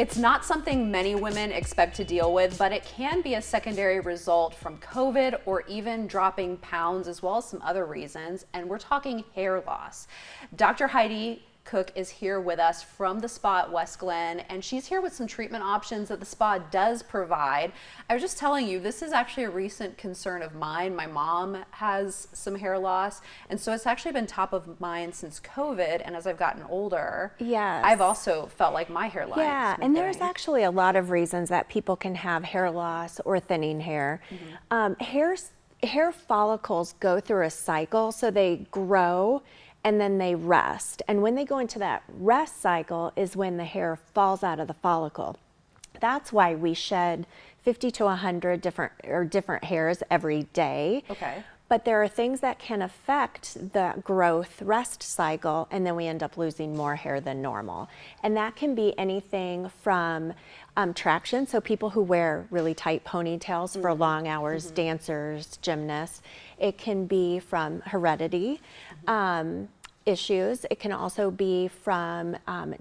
It's not something many women expect to deal with, but it can be a secondary result from COVID or even dropping pounds, as well as some other reasons. And we're talking hair loss. Dr. Heidi Cook is here with us from the spa at West Glen, and she's here with some treatment options that the spa does provide. I was just telling you, this is actually a recent concern of mine. My mom has some hair loss, and so it's actually been top of mind since COVID, and as I've gotten older, yes, I've also felt like my hairline. Yeah, and there's actually a lot of reasons that people can have hair loss or thinning hair. Hair follicles go through a cycle, so they grow and then they rest. And when they go into that rest cycle is when the hair falls out of the follicle. That's why we shed 50 to 100 different hairs every day. Okay. But there are things that can affect the growth rest cycle, and then we end up losing more hair than normal. And that can be anything from traction, so people who wear really tight ponytails for long hours, dancers, gymnasts. It can be from heredity issues. It can also be from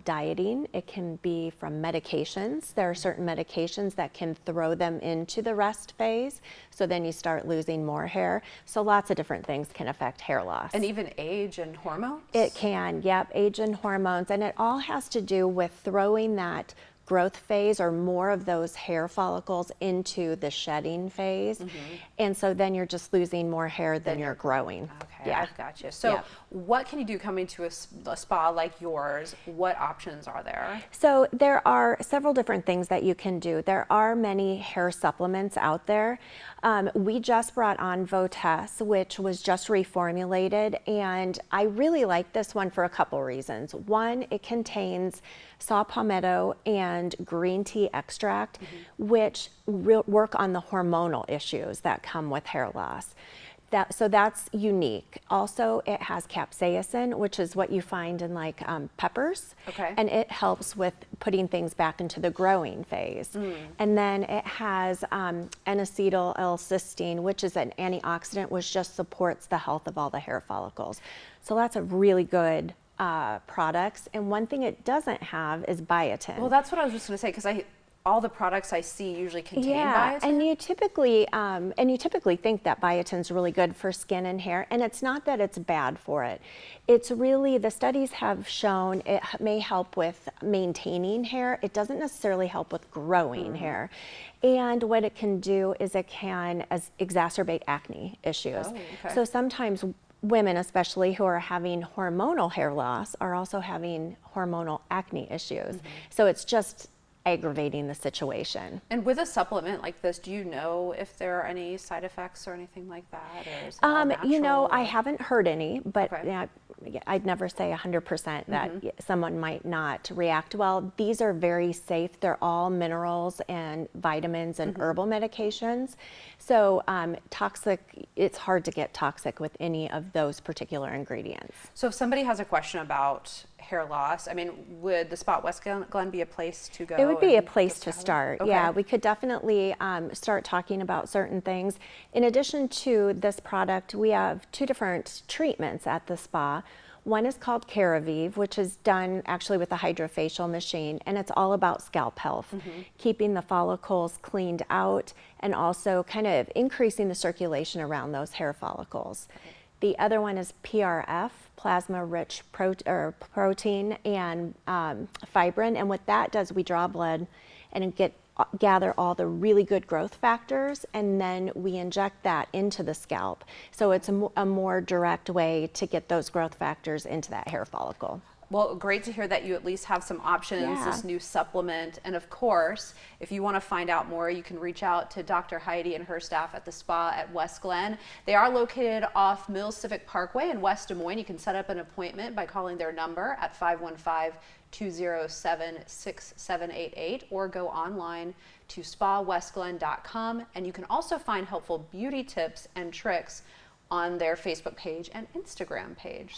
dieting. It can be from medications. There are certain medications that can throw them into the rest phase, so then you start losing more hair. So lots of different things can affect hair loss. And even age and hormones? It can, yep, age and hormones. And it all has to do with throwing that growth phase or more of those hair follicles into the shedding phase. And so then you're just losing more hair than you're growing. Okay, I've got you. So what can you do coming to a spa like yours? What options are there? So there are several different things that you can do. There are many hair supplements out there. We just brought on Votesse, which was just reformulated, and I really like this one for a couple reasons. One, it contains saw palmetto and green tea extract, which work on the hormonal issues that come with hair loss. So that's unique. Also, it has capsaicin, which is what you find in like peppers. Okay. And it helps with putting things back into the growing phase. And then it has N-acetyl L-cysteine, which is an antioxidant, which just supports the health of all the hair follicles. So that's a really good products. And one thing it doesn't have is biotin. Well, that's what I was just going to say, because all the products I see usually contain biotin. And you typically think that biotin is really good for skin and hair, and it's not that it's bad for it. It's really, the studies have shown it may help with maintaining hair. It doesn't necessarily help with growing hair. And what it can do is it can exacerbate acne issues. Oh, okay. So sometimes women, especially who are having hormonal hair loss, are also having hormonal acne issues. So it's just aggravating the situation. And with a supplement like this, do you know if there are any side effects or anything like that? Or is it all natural, you know, or? I haven't heard any, but Okay. I'd never say 100% that someone might not react well. These are very safe. They're all minerals and vitamins and herbal medications. So toxic, it's hard to get toxic with any of those particular ingredients. So if somebody has a question about hair loss, I mean, would the spa at West Glen be a place to go? It would be a place to start. Okay. Yeah, we could definitely start talking about certain things. In addition to this product, we have two different treatments at the spa. One is called Caravive, which is done actually with a hydrofacial machine, and it's all about scalp health, keeping the follicles cleaned out and also kind of increasing the circulation around those hair follicles. The other one is PRF, plasma-rich protein and fibrin, and what that does, we draw blood and gather all the really good growth factors, and then we inject that into the scalp. So it's a more direct way to get those growth factors into that hair follicle. Well, great to hear that you at least have some options, this new supplement. And of course, if you want to find out more, you can reach out to Dr. Heidi and her staff at the spa at West Glen. They are located off Mills Civic Parkway in West Des Moines. You can set up an appointment by calling their number at 515-207-6788 or go online to spawestglen.com. And you can also find helpful beauty tips and tricks on their Facebook page and Instagram page.